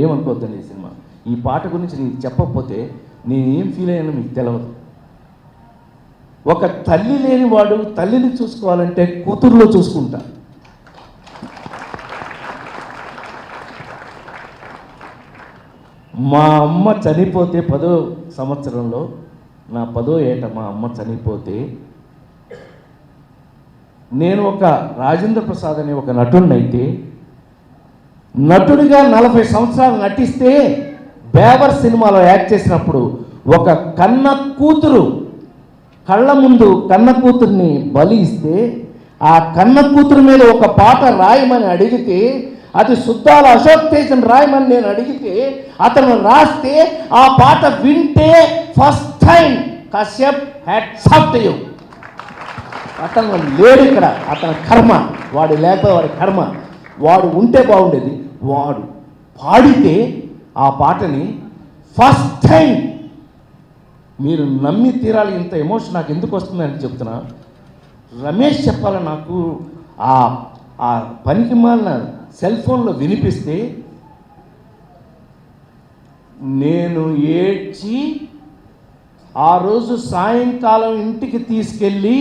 ఏమనుకోవద్దండి ఈ సినిమా. ఈ పాట గురించి నీకు చెప్పకపోతే నేనేం ఫీల్ అయ్యానో మీకు తెలియదు. ఒక తల్లి లేనివాడు తల్లిని చూసుకోవాలంటే కూతురులో చూసుకుంటా. మా అమ్మ చనిపోతే 10వ సంవత్సరంలో, నా 10వ ఏట మా అమ్మ చనిపోతే, నేను ఒక రాజేంద్ర ప్రసాద్ అనే ఒక నటుడినైతే, నటుడిగా 40 సంవత్సరాలు నటిస్తే బేవర్ సినిమాలో యాక్ట్ చేసినప్పుడు ఒక కన్న కూతురు కళ్ళ ముందు కన్న కూతుర్ని బలి ఇస్తే, ఆ కన్న కూతురు మీద ఒక పాట రాయమని అడిగితే, అది సుద్దాల అశోక్ తేజన్ రాయమని నేను అడిగితే అతను రాస్తే ఆ పాట వింటే first time Kashyap hats off to you. అతను లేడు ఇక్కడ, అతని కర్మ, వాడు లేకపోతే వాడి కర్మ. వాడు ఉంటే బాగుండేది. వాడు పాడితే ఆ పాటని ఫస్ట్ టైం మీరు నమ్మి తీరాలి. ఇంత ఎమోషన్ నాకు ఎందుకు వస్తుందని చెప్తున్నా. రమేష్ చెప్పాలి నాకు ఆ పనికి మాలిన సెల్ ఫోన్లో వినిపిస్తే నేను ఏడ్చి ఆ రోజు సాయంకాలం ఇంటికి తీసుకెళ్ళి,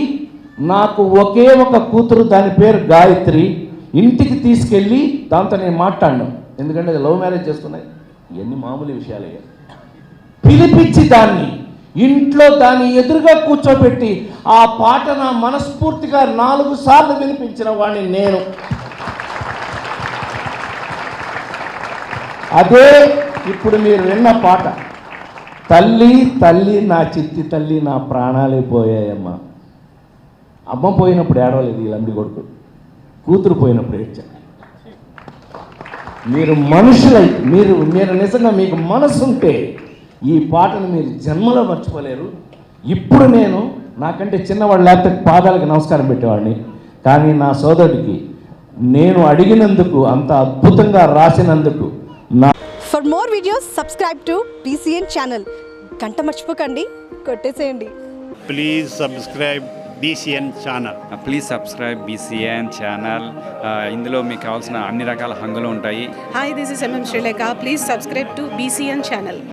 నాకు ఒకే ఒక కూతురు, దాని పేరు గాయత్రి, ఇంటికి తీసుకెళ్ళి దాంతో నేను మాట్లాడినాను. ఎందుకంటే అది లవ్ మ్యారేజ్ చేసుకున్నాయి, ఇవన్నీ మామూలు విషయాలే. పిలిపించి దాన్ని ఇంట్లో దాన్ని ఎదురుగా కూర్చోబెట్టి ఆ పాట నా మనస్ఫూర్తిగా 4 సార్లు వినిపించిన వాడిని నేను. అదే ఇప్పుడు మీరు విన్న పాట. తల్లి తల్లి నా చిత్తి తల్లి, నా ప్రాణాలే పోయాయమ్మా. అమ్మ పోయినప్పుడు ఏడవలేదు ఈ లంబి కొడుకు, కూతురు పోయినప్పుడు ఏడ్చాను. మీరు మనుషులై, మీరు నిజంగా మీకు మనసు ఉంటే ఈ పాటను మీరు జన్మలో మర్చిపోలేరు. ఇప్పుడు నేను నాకంటే చిన్నవాడు లేకపోతే పాదాలకు నమస్కారం పెట్టేవాడిని, కానీ నా సోదరుడికి నేను అడిగినందుకు, అంత అద్భుతంగా రాసినందుకు నా. For more videos subscribe to BCN channel. గంట మర్చిపోకండి, కొట్టేసేయండి. Please subscribe BCN channel. Please subscribe BCN channel. ఇందులో మీకు కావాల్సిన అన్ని రకాల హంగులు ఉంటాయి. Hi, this is MM Sri Lanka. Please subscribe to BCN channel.